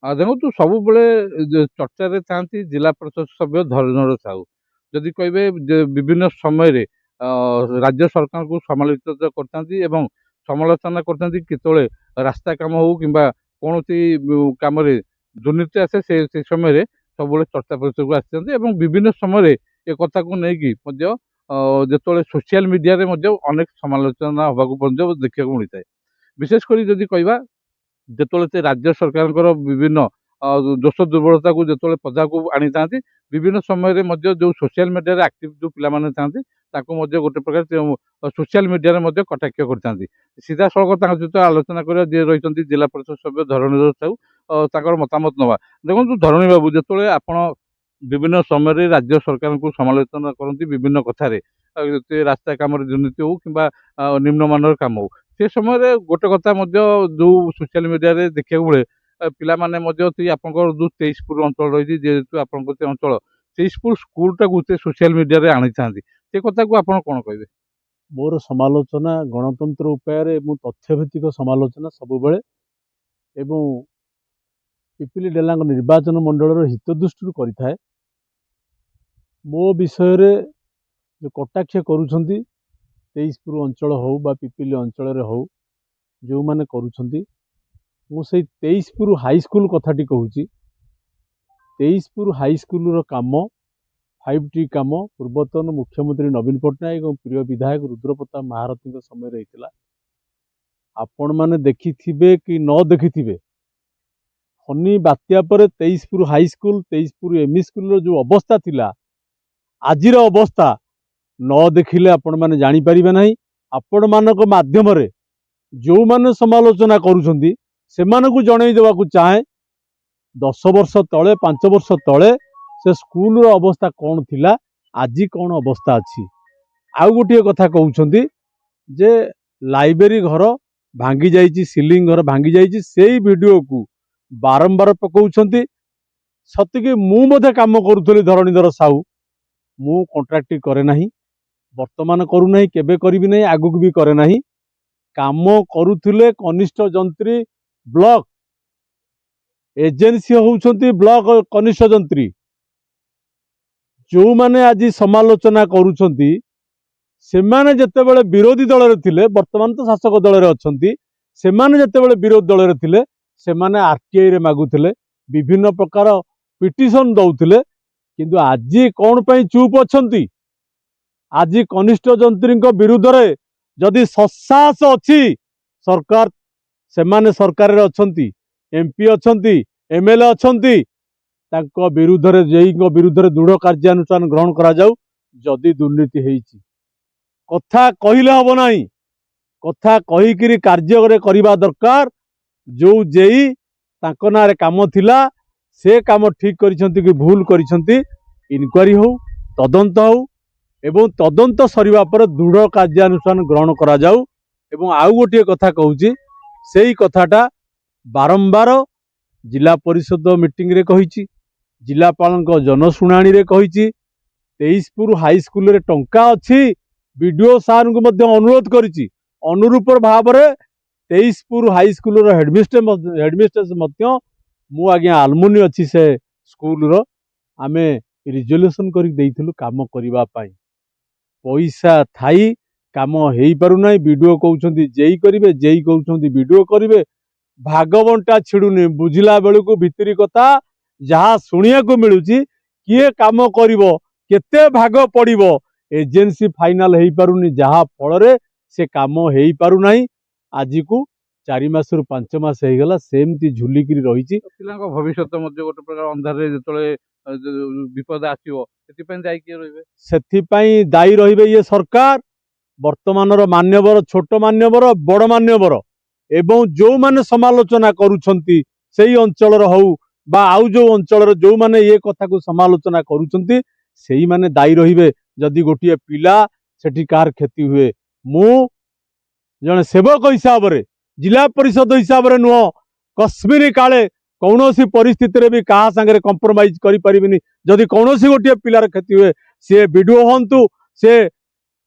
ଦେଖନ୍ତୁ ସବୁବେଳେ ଚର୍ଚ୍ଚାରେ ଥାନ୍ତି ଜିଲ୍ଲା ପରିଷଦ ସଭ୍ୟ ଧର୍ମେନ୍ଦ୍ର ସାହୁ। ଯଦି କହିବେ ଯେ ବିଭିନ୍ନ ସମୟରେ ରାଜ୍ୟ ସରକାରଙ୍କୁ ସମାଲୋଚିତ କରିଥାନ୍ତି ଏବଂ ସମାଲୋଚନା କରିଥାନ୍ତି କେତେବେଳେ ରାସ୍ତା କାମ ହଉ କିମ୍ବା କୌଣସି କାମରେ ଦୁର୍ନୀତି ଆସେ ସେ ସମୟରେ ସବୁବେଳେ ଚର୍ଚ୍ଚା ପରିସରକୁ ଆସିଥାନ୍ତି ଏବଂ ବିଭିନ୍ନ ସମୟରେ ଏ କଥାକୁ ନେଇକି ମଧ୍ୟ ଯେତେବେଳେ ସୋସିଆଲ ମିଡ଼ିଆରେ ମଧ୍ୟ ଅନେକ ସମାଲୋଚନା ହେବାକୁ ମଧ୍ୟ ଦେଖିବାକୁ ମିଳିଥାଏ। ବିଶେଷ କରି ଯଦି କହିବା ଯେତେବେଳେ ସେ ରାଜ୍ୟ ସରକାରଙ୍କର ବିଭିନ୍ନ ଦୋଷ ଦୁର୍ବଳତାକୁ ଯେତେବେଳେ ପଦାକୁ ଆଣିଥାନ୍ତି ବିଭିନ୍ନ ସମୟରେ ମଧ୍ୟ ଯେଉଁ ସୋସିଆଲ ମିଡ଼ିଆରେ ଆକ୍ଟିଭ ଯେଉଁ ପିଲାମାନେ ଥାନ୍ତି ତାଙ୍କୁ ମଧ୍ୟ ଗୋଟେ ପ୍ରକାର ସୋସିଆଲ ମିଡ଼ିଆରେ ମଧ୍ୟ କଟାକ୍ଷ କରିଥାନ୍ତି। ସିଧାସଳଖ ତାଙ୍କ ସହିତ ଆଲୋଚନା କରିବା ଯିଏ ରହିଛନ୍ତି ଜିଲ୍ଲା ପରିଷଦ ସଭ୍ୟ ଧରଣୀଧର ସାହୁ ତାଙ୍କର ମତାମତ ନେବା। ଦେଖନ୍ତୁ ଧରଣୀ ବାବୁ, ଯେତେବେଳେ ଆପଣ ବିଭିନ୍ନ ସମୟରେ ରାଜ୍ୟ ସରକାରଙ୍କୁ ସମାଲୋଚନା କରନ୍ତି ବିଭିନ୍ନ କଥାରେ, ସେ ରାସ୍ତା କାମରେ ଦୁର୍ନୀତି ହଉ କିମ୍ବା ନିମ୍ନମାନର କାମ ହଉ, ସେ ସମୟରେ ଗୋଟେ କଥା ମଧ୍ୟ ଯେଉଁ ସୋସିଆଲ ମିଡ଼ିଆରେ ଦେଖିବାକୁ ମିଳେ, ପିଲାମାନେ ମଧ୍ୟ ସେଇ ଆପଣଙ୍କର ଯେଉଁ ତେଇଶପୁର ଅଞ୍ଚଳ ରହିଛି, ଯେହେତୁ ଆପଣଙ୍କ ସେ ଅଞ୍ଚଳ ତେଇଶପୁର ସ୍କୁଲଟାକୁ ସେ ସୋସିଆଲ ମିଡ଼ିଆରେ ଆଣିଥାନ୍ତି, ସେ କଥାକୁ ଆପଣ କ'ଣ କହିବେ? ମୋର ସମାଲୋଚନା ଗଣତନ୍ତ୍ର ଉପାୟରେ ମୁଁ ତଥ୍ୟଭିତ୍ତିକ ସମାଲୋଚନା ସବୁବେଳେ ଏବଂ ପିପିଲି ଡେଲାଙ୍ଗ ନିର୍ବାଚନ ମଣ୍ଡଳର ହିତ ଦୃଷ୍ଟିରୁ କରିଥାଏ। ମୋ ବିଷୟରେ ଯେଉଁ କଟାକ୍ଷ କରୁଛନ୍ତି ତେଇଶପୁର ଅଞ୍ଚଳ ହେଉ ବା ପିପିଲି ଅଞ୍ଚଳରେ ହେଉ, ଯେଉଁମାନେ କରୁଛନ୍ତି, ମୁଁ ସେଇ ତେଇଶପୁର ହାଇସ୍କୁଲ କଥାଟି କହୁଛି। ତେଇଶପୁର ହାଇସ୍କୁଲର କାମ 5T କାମ ପୂର୍ବତନ ମୁଖ୍ୟମନ୍ତ୍ରୀ ନବୀନ ପଟ୍ଟନାୟକ ଏବଂ ପ୍ରିୟ ବିଧାୟକ ରୁଦ୍ରପ୍ରତାପ ମହାରଥୀଙ୍କ ସମୟରେ ହେଇଥିଲା। ଆପଣମାନେ ଦେଖିଥିବେ କି ନ ଦେଖିଥିବେ, ଫନି ବାତ୍ୟା ପରେ ତେଇଶପୁର ହାଇସ୍କୁଲ, ତେଇଶପୁର ଏମଇ ସ୍କୁଲର ଯେଉଁ ଅବସ୍ଥା ଥିଲା, ଆଜିର ଅବସ୍ଥା ନ ଦେଖିଲେ ଆପଣମାନେ ଜାଣିପାରିବେ ନାହିଁ। ଆପଣମାନଙ୍କ ମାଧ୍ୟମରେ ଯେଉଁମାନେ ସମାଲୋଚନା କରୁଛନ୍ତି ସେମାନଙ୍କୁ ଜଣେଇ ଦେବାକୁ ଚାହେଁ, 10 ବର୍ଷ ତଳେ 5 ବର୍ଷ ତଳେ ସେ ସ୍କୁଲର ଅବସ୍ଥା କ'ଣ ଥିଲା, ଆଜି କ'ଣ ଅବସ୍ଥା ଅଛି। ଆଉ ଗୋଟିଏ କଥା କହୁଛନ୍ତି ଯେ ଲାଇବ୍ରେରୀ ଘର ଭାଙ୍ଗି ଯାଇଛି, ସିଲିଂ ଘର ଭାଙ୍ଗି ଯାଇଛି, ସେଇ ଭିଡ଼ିଓକୁ ବାରମ୍ବାର ପକାଉଛନ୍ତି। ସତିକି ମୁଁ ମଧ୍ୟ କାମ କରୁଥିଲି ଧରଣୀଧର ସାହୁ, ମୁଁ କଣ୍ଟ୍ରାକ୍ଟି କରେ ନାହିଁ, ବର୍ତ୍ତମାନ କରୁନାହିଁ, କେବେ କରିବି ନାହିଁ, ଆଗକୁ ବି କରେ ନାହିଁ। କାମ କରୁଥିଲେ କନିଷ୍ଠ ଯନ୍ତ୍ରୀ ବ୍ଲକ, ଏଜେନ୍ସି ହେଉଛନ୍ତି ବ୍ଲକ କନିଷ୍ଠ ଯନ୍ତ୍ରୀ। ଯେଉଁମାନେ ଆଜି ସମାଲୋଚନା କରୁଛନ୍ତି ସେମାନେ ଯେତେବେଳେ ବିରୋଧୀ ଦଳରେ ଥିଲେ, ବର୍ତ୍ତମାନ ତ ଶାସକ ଦଳରେ ଅଛନ୍ତି, ସେମାନେ ଯେତେବେଳେ ବିରୋଧୀ ଦଳରେ ଥିଲେ ସେମାନେ RTIରେ ମାଗୁଥିଲେ, ବିଭିନ୍ନ ପ୍ରକାର ପିଟିସନ ଦଉଥିଲେ, କିନ୍ତୁ ଆଜି କ'ଣ ପାଇଁ ଚୁପ୍ ଅଛନ୍ତି? ଆଜି କନିଷ୍ଠ ଯନ୍ତ୍ରୀଙ୍କ ବିରୁଦ୍ଧରେ ଯଦି ସସାହସ ଅଛି, ସରକାର, ସେମାନେ ସରକାରରେ ଅଛନ୍ତି, MP ଅଛନ୍ତି, MLA ଅଛନ୍ତି, ତାଙ୍କ ବିରୁଦ୍ଧରେ ଜେଇଙ୍କ ବିରୁଦ୍ଧରେ ଦୃଢ଼ କାର୍ଯ୍ୟାନୁଷ୍ଠାନ ଗ୍ରହଣ କରାଯାଉ। ଯଦି ଦୁର୍ନୀତି ହେଇଛି କଥା କହିଲେ ହବ ନାହିଁ, କଥା କହିକିରି କାର୍ଯ୍ୟରେ କରିବା ଦରକାର। ଯେଉଁ ଜେଇ ତାଙ୍କ ନାଁରେ କାମ ଥିଲା, ସେ କାମ ଠିକ୍ କରିଛନ୍ତି କି ଭୁଲ କରିଛନ୍ତି, ଇନକ୍ୱାରି ହଉ, ତଦନ୍ତ ହଉ ଏବଂ ତଦନ୍ତ ସରିବା ପରେ ଦୃଢ଼ କାର୍ଯ୍ୟାନୁଷ୍ଠାନ ଗ୍ରହଣ କରାଯାଉ। ଏବଂ ଆଉ ଗୋଟିଏ କଥା କହୁଛି, ସେଇ କଥାଟା ବାରମ୍ବାର ଜିଲ୍ଲା ପରିଷଦ ମିଟିଂରେ କହିଛି, ଜିଲ୍ଲାପାଳଙ୍କ ଜନଶୁଣାଣିରେ କହିଛି, ତେଇଶପୁର ହାଇସ୍କୁଲରେ ଟଙ୍କା ଅଛି, ବିଡିଓ ସାର୍ଙ୍କୁ ମଧ୍ୟ ଅନୁରୋଧ କରିଛି। ଅନୁରୂପ ଭାବରେ ତେଇଶପୁର ହାଇସ୍କୁଲର ହେଡମିଷ୍ଟ୍ରେସ୍ ମଧ୍ୟ, ମୁଁ ଆଜ୍ଞା ଆଲୁମିନି ଅଛି ସେ ସ୍କୁଲର, ଆମେ ରିଜଲ୍ୟୁସନ୍ କରି ଦେଇଥିଲୁ କାମ କରିବା ପାଇଁ। ପଇସା ଥାଇ କାମ ହେଇପାରୁନାହିଁ, ବିଡିଓ କହୁଛନ୍ତି ଜେଇ କରିବେ, ଜେଇ କହୁଛନ୍ତି ବିଡିଓ କରିବେ, ଭାଗବଣ୍ଟା ଛିଡୁନି। ବୁଝିଲା ବେଳକୁ ଭିତରି କଥା ଯାହା ଶୁଣିବାକୁ ମିଳୁଛି, କିଏ କାମ କରିବ, କେତେ ଭାଗ ପଡ଼ିବ, ଏଜେନ୍ସି ଫାଇନାଲ ହେଇପାରୁନି, ଯାହା ଫଳରେ ସେ କାମ ହେଇପାରୁନାହିଁ। ଆଜିକୁ 4 ମାସରୁ 5 ମାସ ହେଇଗଲା ସେମିତି ଝୁଲିକିରି ରହିଛି। ପିଲାଙ୍କ ଭବିଷ୍ୟତ ମଧ୍ୟ ଗୋଟେ ପ୍ରକାର ଅନ୍ଧାରରେ ଯେତେବେଳେ ବିପଦ ଆସିବ, ସେଥିପାଇଁ ଦାୟୀ କିଏ ରହିବେ? ସେଥିପାଇଁ ଦାୟୀ ରହିବେ ଇଏ ସରକାର, ବର୍ତ୍ତମାନର ମାନ୍ୟବର, ଛୋଟ ମାନ୍ୟବର, ବଡ଼ ମାନ୍ୟବର ଏବଂ ଯେଉଁମାନେ ସମାଲୋଚନା କରୁଛନ୍ତି ସେଇ ଅଞ୍ଚଳର ହଉ ବା ଆଉ ଯେଉଁ ଅଞ୍ଚଳର ଯେଉଁମାନେ ଏ କଥାକୁ ସମାଲୋଚନା କରୁଛନ୍ତି ସେଇମାନେ ଦାୟୀ ରହିବେ। ଯଦି ଗୋଟିଏ ପିଲା ସେଠି କାହାର କ୍ଷତି ହୁଏ, ମୁଁ ଜଣେ ସେବକ ହିସାବରେ, ଜିଲ୍ଲା ପରିଷଦ ହିସାବରେ ନୁହଁ, କଶ୍ମୀରୀ କାଳେ କୌଣସି ପରିସ୍ଥିତିରେ ବି କାହା ସାଙ୍ଗରେ କମ୍ପ୍ରମାଇଜ କରିପାରିବିନି। ଯଦି କୌଣସି ଗୋଟିଏ ପିଲାର କ୍ଷତି ହୁଏ, ସେ ବିଡିଓ ହୁଅନ୍ତୁ, ସେ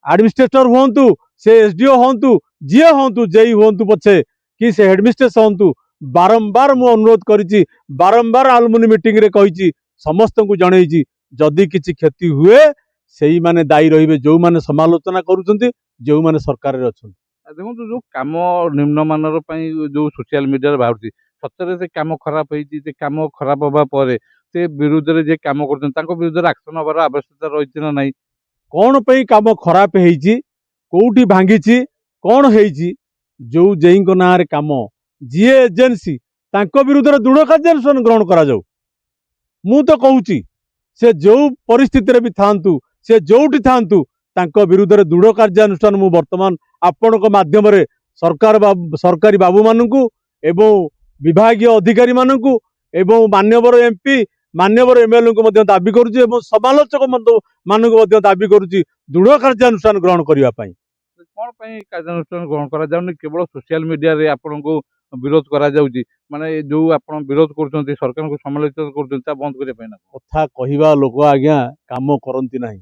ଆଡମିନିଷ୍ଟ୍ରେଟର ହୁଅନ୍ତୁ, ସେ SDO ହୁଅନ୍ତୁ, ଯିଏ ହୁଅନ୍ତୁ, ଜେଇ ହୁଅନ୍ତୁ ପଛେ, କି ସେ ହେଡମିଷ୍ଟ୍ରେସ୍ ହୁଅନ୍ତୁ, बारंबार मु अनुरोध करिछि बारंबार आलुमिनी मीटिंग रे कहिछि समस्त को जनईछि जदि किछि क्षति हुए सेही माने दायी रहिबे जो माने समालोचना करूछन्ति जो माने सरकार रे अछन्ति। ଦେଖନ୍ତୁ ଯୋଉ କାମ ନିମ୍ନମାନର ପାଇଁ ଯୋଉ ସୋସିଆଲ ମିଡିଆରେ ବାହାରୁଛି ସତରେ ସେ କାମ ଖରାପ ହେଇଛି ସେ କାମ ଖରାପ ହବା ପରେ ସେ ବିରୁଦ୍ଧରେ ଯିଏ କାମ କରୁଛନ୍ତି ତାଙ୍କ ବିରୁଦ୍ଧରେ ଆକ୍ସନ ହବାର ଆବଶ୍ୟକତା ରହିଛି ନା ନାହିଁ? कौन पे काम खराब ହେଇଛି कोउठी भांगिछि कौन ହେଇଛି जो जेईଙ୍କ नाँ रे काम जीए एजेंसी तांको विरुद्ध रे दृढ़ कार्यानुष्ठान ग्रहण करा जाऊ। मु तो कहूची से जो परिस्थिति रे भी थांतु से जोठी थांतु तांको विरुद्ध रे दृढ़ कार्यानुष्ठान मु वर्तमान आपणक माध्यम रे सरकारी बाबू मानकु एवं विभागीय अधिकारी मानकु एवं मान्यवर एमपी मान्यवर एमएलए को मध्य दाबी करुछि एवं समालोचक मानक मध्य दाबी करुछि दृढ़ कार्यानुष्ठान ग्रहण करिवा पई। କଣ ପାଇଁ କାର୍ଯ୍ୟାନୁଷ୍ଠାନ ଗ୍ରହଣ କରାଯାଉନି? କେବଳ ସୋସିଆଲ ମିଡିଆରେ ଆପଣଙ୍କୁ ବିରୋଧ କରାଯାଉଛି, ମାନେ ଯୋଉ ଆପଣ ବିରୋଧ କରୁଛନ୍ତି ସରକାରଙ୍କୁ ସମାଲୋଚନା କରୁଛନ୍ତି ତା ବନ୍ଦ କରିବା ପାଇଁ ନା? କଥା କହିवा लोक आज्ञा काम करती नहीं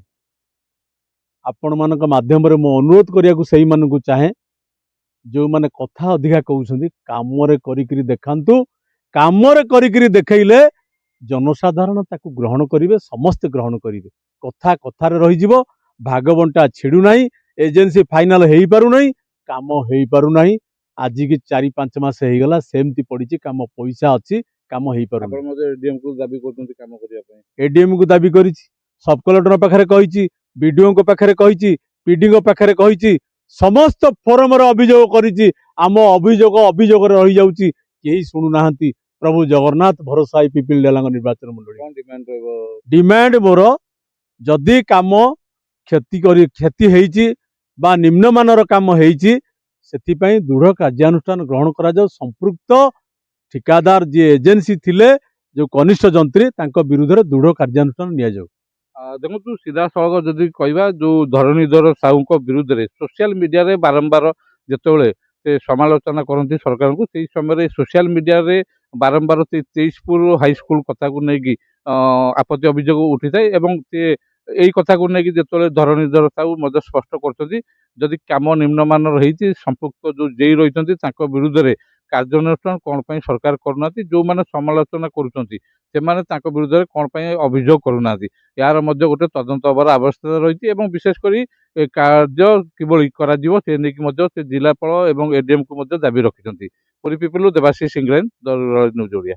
आपण मानक माध्यम रे मो अनुरोध करिया सही मानकु चाहे जो माने कथा अधिका कहउछन्ती काम रे करिकरी देखांतु काम रे करिकरी देखैले जनसाधारण ताकू ग्रहण करिवे समस्त ग्रहण करिवे कथा कथा रे रही जिवो भागबंटा छिडू नाही एजेंसी फाइनल हेई पारु नाही काम हेई पारु नाही आज की 4-5 मास हेई गला सेमती पडिची काम पैसा अछि काम हेई पारु ଆପଣ ମଧ୍ୟ ଏଡିଏମ୍ କୁ ଦାବି କରୁଛନ୍ତି କାମ କରିବା ପାଇଁ। एडीएम को दाबी करिछि सब कलेक्टर पाखरे कहिछि बीडीओ को पाखरे कहिछि पीडी को पाखरे कहिछि समस्त फोरम रे अभियोग करिछि आम अभियोग रे रही जाउछि केही सुनु नाहंती। प्रभु जगन्नाथ भरोसा पिपिल डेलांग निर्वाचन मंडली କଣ ଡିମାଣ୍ଡ ରହିବ? डिमांड मोर जदि काम क्षति हेइछि बा निम्नमानर काम हेइछि सेथिपई दृढ़ कार्यानुष्ठान ग्रहण करा जाऊ संपृक्त ठिकादार जी एजेंसी थिले जो कनिष्ठ जंत्री तांको विरुद्ध रे दृढ़ कार्यानुष्ठान निया जाऊ। ଦେଖନ୍ତୁ ସିଧାସଳଖ ଯଦି କହିବା ଯୋଉ ଧରଣୀଧର ସାହୁଙ୍କ ବିରୁଦ୍ଧରେ ସୋସିଆଲ ମିଡିଆରେ ବାରମ୍ବାର ଯେତେବେଳେ ସେ ସମାଲୋଚନା କରନ୍ତି ସରକାରଙ୍କୁ ସେଇ ସମୟରେ ସୋସିଆଲ ମିଡିଆରେ ବାରମ୍ବାର ସେ ତେଇଶପୁର ହାଇସ୍କୁଲ କଥାକୁ ନେଇକି ଆପତ୍ତି ଅଭିଯୋଗ ଉଠିଥାଏ ଏବଂ ସେ ଏଇ କଥାକୁ ନେଇକି ଯେତେବେଳେ ଧରଣୀଧର ସାହୁ ମଧ୍ୟ ସ୍ପଷ୍ଟ କରୁଛନ୍ତି ଯଦି କାମ ନିମ୍ନମାନର ହେଇଛି ସମ୍ପୃକ୍ତ ଯୋଉ ଜେଇ ରହିଛନ୍ତି ତାଙ୍କ ବିରୁଦ୍ଧରେ କାର୍ଯ୍ୟାନୁଷ୍ଠାନ କଣ ପାଇଁ ସରକାର କରୁନାହାନ୍ତି? ଯୋଉମାନେ ସମାଲୋଚନା କରୁଛନ୍ତି ସେମାନେ ତାଙ୍କ ବିରୁଦ୍ଧରେ କଣ ପାଇଁ ଅଭିଯୋଗ କରୁନାହାନ୍ତି? ଏହାର ମଧ୍ୟ ଗୋଟେ ତଦନ୍ତ ହେବାର ଆବଶ୍ୟକତା ରହିଛି ଏବଂ ବିଶେଷ କରି ଏ କାର୍ଯ୍ୟ କିଭଳି କରାଯିବ ସେ ନେଇକି ମଧ୍ୟ ସେ ଜିଲ୍ଲାପାଳ ଏବଂ ଏଡିଏମ୍ କୁ ମଧ୍ୟ ଦାବି ରଖିଛନ୍ତି। ପୁରୀ ପିପିଲରୁ ଦେବାଶିଷ ଇଂରାନୀ, ଦ ନ୍ୟୁଜ୍ ଓଡ଼ିଆ।